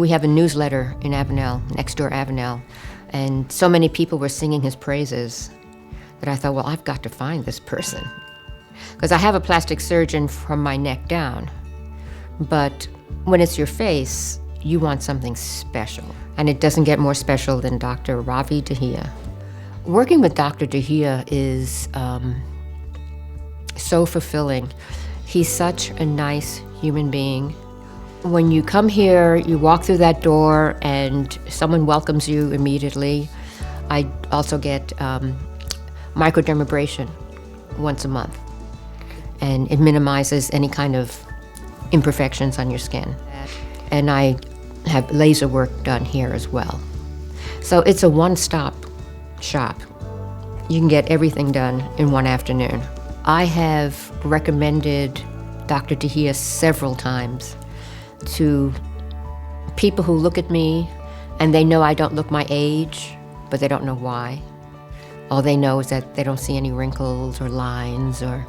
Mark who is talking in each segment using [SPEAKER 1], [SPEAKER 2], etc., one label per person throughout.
[SPEAKER 1] We have a newsletter in Avenel, next door Avenel, and so many people were singing his praises that I thought, well, I've got to find this person. Because I have a plastic surgeon from my neck down, but when it's your face, you want something special. And it doesn't get more special than Dr. Ravi Dahiya. Working with Dr. Dahiya is so fulfilling. He's such a nice human being. When you come here, you walk through that door and someone welcomes you immediately. I also get microdermabrasion once a month, and it minimizes any kind of imperfections on your skin. And I have laser work done here as well. So it's a one-stop shop. You can get everything done in one afternoon. I have recommended Dr. Dahiya several times to people who look at me and they know I don't look my age, but they don't know why. All they know is that they don't see any wrinkles or lines, or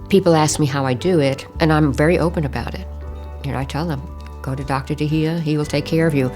[SPEAKER 1] people ask me how I do it, and I'm very open about it. I tell them, go to Dr. Dahiya, he will take care of you.